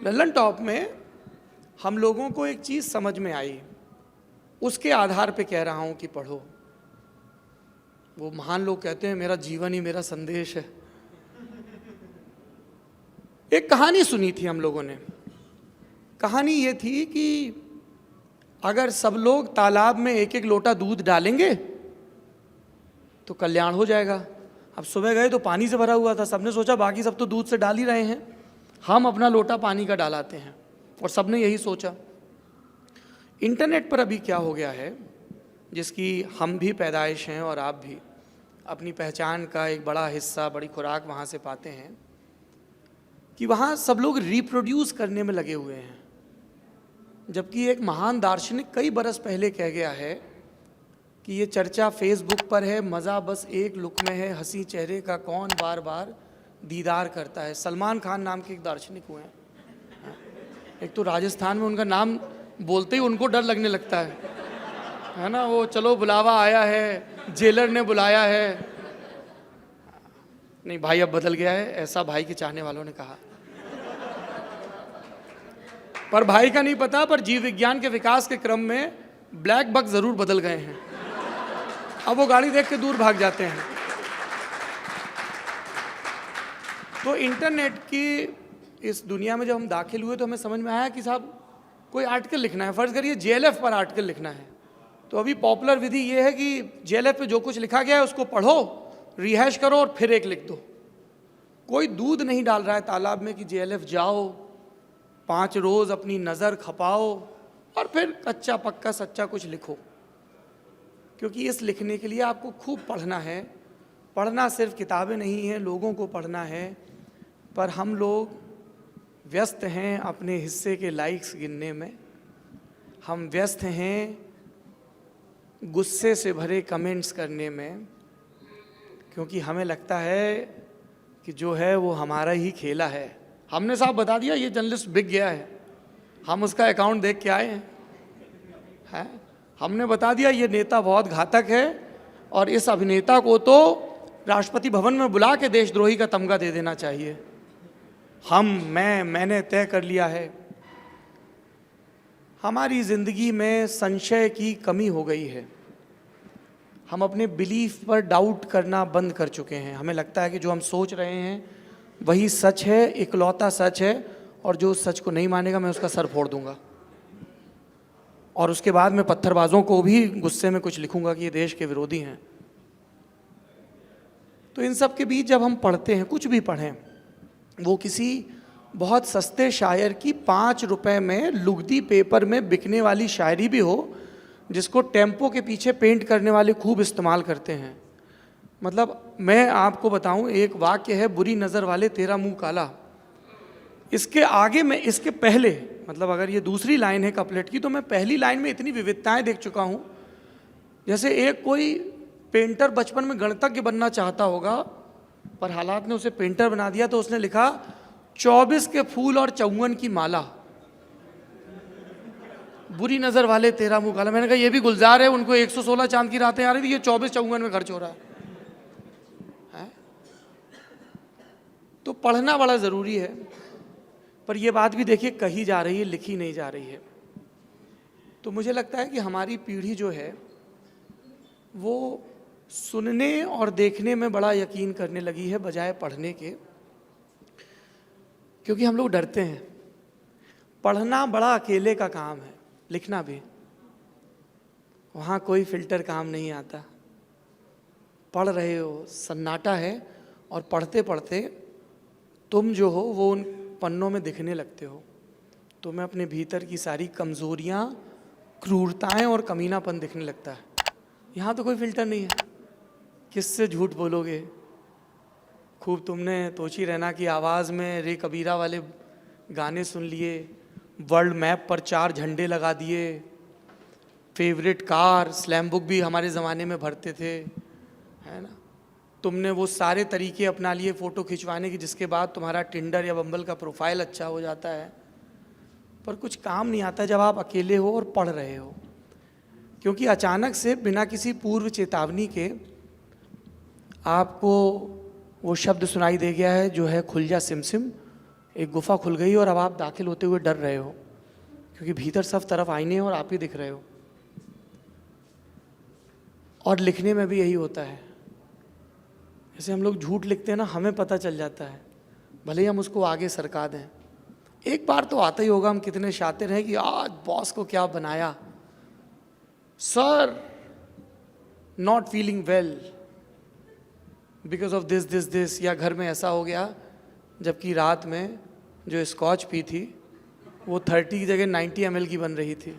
Lallan top में हम लोगों को एक चीज़ समझ में आई, उसके आधार पे कह रहा हूं कि पढ़ो। वो महान लोग कहते हैं मेरा जीवन ही मेरा संदेश है। एक कहानी सुनी थी हम लोगों ने। कहानी ये थी कि अगर सब लोग तालाब में एक एक लोटा दूध डालेंगे तो कल्याण हो जाएगा। अब सुबह गए तो पानी से भरा हुआ था, सबने सोचा बाकी सब तो दूध से डाल ही रहे हैं, हम अपना लोटा पानी का डालाते हैं, और सबने यही सोचा। इंटरनेट पर अभी क्या हो गया है, जिसकी हम भी पैदाइश हैं और आप भी अपनी पहचान का एक बड़ा हिस्सा, बड़ी खुराक वहाँ से पाते हैं, कि वहाँ सब लोग रिप्रोड्यूस करने में लगे हुए हैं। जबकि एक महान दार्शनिक कई बरस पहले कह गया है कि ये चर्चा फेसबुक पर है, मज़ा बस एक लुक में है, हंसी चेहरे का कौन बार बार दीदार करता है। सलमान खान नाम के एक दार्शनिक हुए हैं। एक तो राजस्थान में उनका नाम बोलते ही उनको डर लगने लगता है ना। वो चलो बुलावा आया है, जेलर ने बुलाया है। नहीं भाई अब बदल गया है, ऐसा भाई के चाहने वालों ने कहा। पर भाई का नहीं पता, पर जीव विज्ञान के विकास के क्रम में ब्लैक बग जरूर बदल गए हैं। अब वो गाड़ी देख के दूर भाग जाते हैं। तो इंटरनेट की इस दुनिया में जब हम दाखिल हुए तो हमें समझ में आया कि साहब कोई आर्टिकल लिखना है, फर्ज करिए जेएलएफ पर आर्टिकल लिखना है, तो अभी पॉपुलर विधि ये है कि जेएलएफ पे जो कुछ लिखा गया है उसको पढ़ो, रिहैश करो और फिर एक लिख दो। कोई दूध नहीं डाल रहा है तालाब में कि जेएलएफ जाओ, 5 रोज अपनी नज़र खपाओ और फिर कच्चा पक्का सच्चा कुछ लिखो। क्योंकि इस लिखने के लिए आपको खूब पढ़ना है। पढ़ना सिर्फ किताबें नहीं है, लोगों को पढ़ना है। पर हम लोग व्यस्त हैं अपने हिस्से के लाइक्स गिनने में, हम व्यस्त हैं गुस्से से भरे कमेंट्स करने में, क्योंकि हमें लगता है कि जो है वो हमारा ही खेला है। हमने साहब बता दिया ये जर्नलिस्ट बिक गया है, हम उसका अकाउंट देख के आए हैं। हमने बता दिया ये नेता बहुत घातक है और इस अभिनेता को तो राष्ट्रपति भवन में बुला के देशद्रोही का तमगा दे देना चाहिए। मैंने तय कर लिया है। हमारी ज़िंदगी में संशय की कमी हो गई है। हम अपने बिलीफ पर डाउट करना बंद कर चुके हैं। हमें लगता है कि जो हम सोच रहे हैं वही सच है, इकलौता सच है, और जो उस सच को नहीं मानेगा मैं उसका सर फोड़ दूंगा। और उसके बाद मैं पत्थरबाजों को भी गुस्से में कुछ लिखूंगा कि ये देश के विरोधी हैं। तो इन सब के बीच जब हम पढ़ते हैं, कुछ भी पढ़ें, वो किसी बहुत सस्ते शायर की 5 रुपए में लुगदी पेपर में बिकने वाली शायरी भी हो, जिसको टेम्पो के पीछे पेंट करने वाले खूब इस्तेमाल करते हैं। मतलब मैं आपको बताऊं, एक वाक्य है, बुरी नज़र वाले तेरा मुंह काला। इसके आगे में, इसके पहले, मतलब अगर ये दूसरी लाइन है कपलेट की, तो मैं पहली लाइन में इतनी विविधताएं देख चुका हूं। जैसे एक कोई पेंटर बचपन में गणितज्ञ बनना चाहता होगा, पर हालात ने उसे पेंटर बना दिया, तो उसने लिखा 24 के फूल और 54 की माला, बुरी नज़र वाले तेरा मुंह काला। मैंने कहा ये भी गुलजार है, उनको 116 चांद की रातें आ रही थी, ये 24-54 में खर्च हो रहा है। तो पढ़ना बड़ा ज़रूरी है। पर यह बात भी देखिए कही जा रही है, लिखी नहीं जा रही है। तो मुझे लगता है कि हमारी पीढ़ी जो है वो सुनने और देखने में बड़ा यकीन करने लगी है बजाय पढ़ने के, क्योंकि हम लोग डरते हैं। पढ़ना बड़ा अकेले का काम है, लिखना भी। वहाँ कोई फिल्टर काम नहीं आता। पढ़ रहे हो, सन्नाटा है, और पढ़ते पढ़ते तुम जो हो वो उन पन्नों में दिखने लगते हो। तुम्हें अपने भीतर की सारी कमज़ोरियाँ, क्रूरताएं और कमीनापन दिखने लगता है। यहाँ तो कोई फिल्टर नहीं है, किससे झूठ बोलोगे। खूब तुमने तोची रैना की आवाज़ में रे कबीरा वाले गाने सुन लिए, वर्ल्ड मैप पर 4 झंडे लगा दिए, फेवरेट कार, स्लैम बुक भी हमारे ज़माने में भरते थे, है ना। तुमने वो सारे तरीके अपना लिए फ़ोटो खिंचवाने की, जिसके बाद तुम्हारा टिंडर या बम्बल का प्रोफाइल अच्छा हो जाता है। पर कुछ काम नहीं आता जब आप अकेले हो और पढ़ रहे हो, क्योंकि अचानक से बिना किसी पूर्व चेतावनी के आपको वो शब्द सुनाई दे गया है जो है खुल जा सिमसिम, एक गुफा खुल गई और अब आप दाखिल होते हुए डर रहे हो, क्योंकि भीतर सब तरफ आईने हैं और आप ही दिख रहे हो। और लिखने में भी यही होता है। जैसे हम लोग झूठ लिखते हैं ना, हमें पता चल जाता है, भले ही हम उसको आगे सरका दें। एक बार तो आता ही होगा हम कितने शातिर हैं कि आज बॉस को क्या बनाया, sir not feeling well because of this this this, या घर में ऐसा हो गया, जबकि रात में जो स्कॉच पी थी वो 30 की जगह 90 ml की बन रही थी।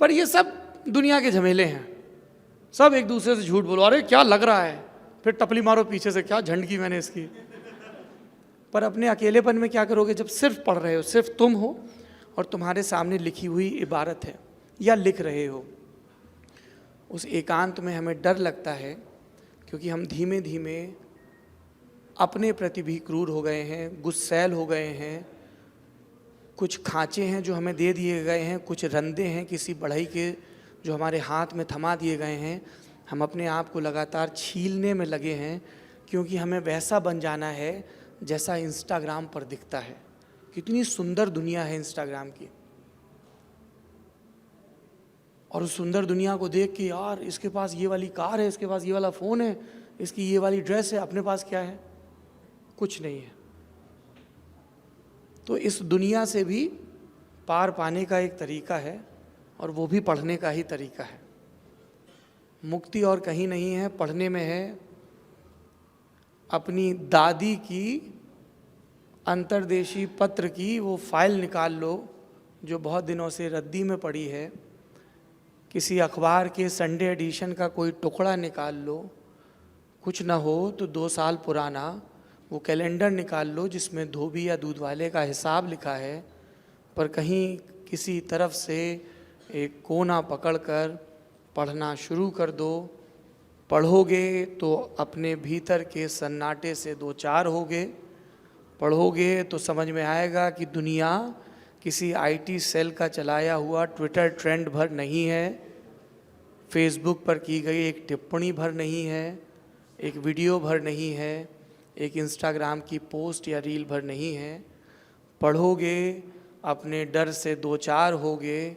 पर ये सब दुनिया के झमेले हैं, सब एक दूसरे से झूठ बोलो, अरे क्या लग रहा है, फिर टपली मारो पीछे से, क्या झंड की मैंने इसकी। पर अपने अकेलेपन में क्या करोगे, जब सिर्फ पढ़ रहे हो, सिर्फ तुम हो और तुम्हारे सामने लिखी हुई इबारत है या लिख रहे हो, उस एकांत में हमें डर लगता है, क्योंकि हम धीमे धीमे अपने प्रति भी क्रूर हो गए हैं, गुस्सैल हो गए हैं। कुछ खांचे हैं जो हमें दे दिए गए हैं, कुछ रंदे हैं किसी बढ़ई के जो हमारे हाथ में थमा दिए गए हैं। हम अपने आप को लगातार छीलने में लगे हैं, क्योंकि हमें वैसा बन जाना है जैसा इंस्टाग्राम पर दिखता है। कितनी सुंदर दुनिया है इंस्टाग्राम की, और उस सुंदर दुनिया को देख के, यार इसके पास ये वाली कार है, इसके पास ये वाला फ़ोन है, इसकी ये वाली ड्रेस है, अपने पास क्या है, कुछ नहीं है। तो इस दुनिया से भी पार पाने का एक तरीका है, और वो भी पढ़ने का ही तरीका है। मुक्ति और कहीं नहीं है, पढ़ने में है। अपनी दादी की अंतर्देशी पत्र की वो फाइल निकाल लो जो बहुत दिनों से रद्दी में पड़ी है। किसी अखबार के संडे एडिशन का कोई टुकड़ा निकाल लो, कुछ ना हो तो 2 साल पुराना वो कैलेंडर निकाल लो जिसमें धोबी या दूध वाले का हिसाब लिखा है, पर कहीं किसी तरफ से एक कोना पकड़कर पढ़ना शुरू कर दो। पढ़ोगे तो अपने भीतर के सन्नाटे से 2-4 होगे। पढ़ोगे तो समझ में आएगा कि दुनिया किसी IT सेल का चलाया हुआ ट्विटर ट्रेंड भर नहीं है, फेसबुक पर की गई एक टिप्पणी भर नहीं है, एक वीडियो भर नहीं है, एक इंस्टाग्राम की पोस्ट या रील भर नहीं है। पढ़ोगे, अपने डर से 2-4 होगे,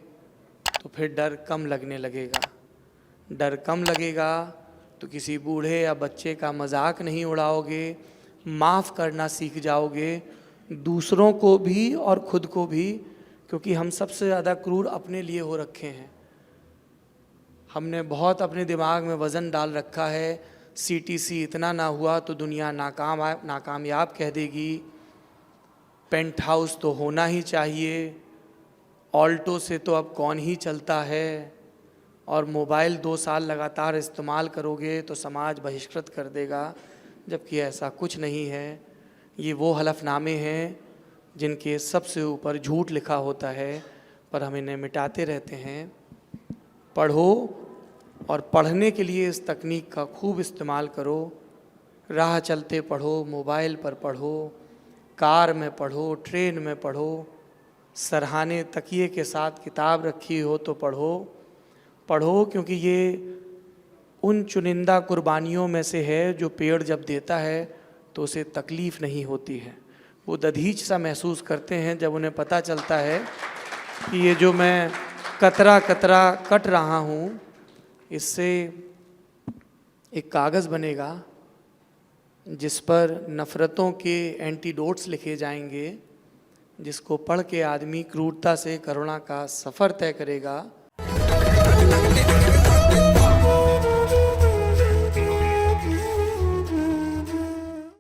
तो फिर डर कम लगने लगेगा। डर कम लगेगा तो किसी बूढ़े या बच्चे का मजाक नहीं उड़ाओगे, माफ़ करना सीख जाओगे, दूसरों को भी और खुद को भी, क्योंकि हम सबसे ज़्यादा क्रूर अपने लिए हो रखे हैं। हमने बहुत अपने दिमाग में वज़न डाल रखा है, CTC इतना ना हुआ तो दुनिया नाकामयाब कह देगी, पेंट हाउस तो होना ही चाहिए, ऑल्टो से तो अब कौन ही चलता है, और मोबाइल 2 साल लगातार इस्तेमाल करोगे तो समाज बहिष्कृत कर देगा, जबकि ऐसा कुछ नहीं है। ये वो हलफनामे हैं जिनके सबसे ऊपर झूठ लिखा होता है, पर हम इन्हें मिटाते रहते हैं। पढ़ो, और पढ़ने के लिए इस तकनीक का खूब इस्तेमाल करो। राह चलते पढ़ो, मोबाइल पर पढ़ो, कार में पढ़ो, ट्रेन में पढ़ो, सरहाने तकिए के साथ किताब रखी हो तो पढ़ो। पढ़ो क्योंकि ये उन चुनिंदा कुर्बानियों में से है जो पेड़ जब देता है तो उसे तकलीफ़ नहीं होती है। वो दधीच सा महसूस करते हैं जब उन्हें पता चलता है कि ये जो मैं कतरा कतरा कट रहा हूँ, इससे एक कागज़ बनेगा जिस पर नफ़रतों के एंटीडोट्स लिखे जाएंगे, जिसको पढ़ के आदमी क्रूरता से करुणा का सफ़र तय करेगा।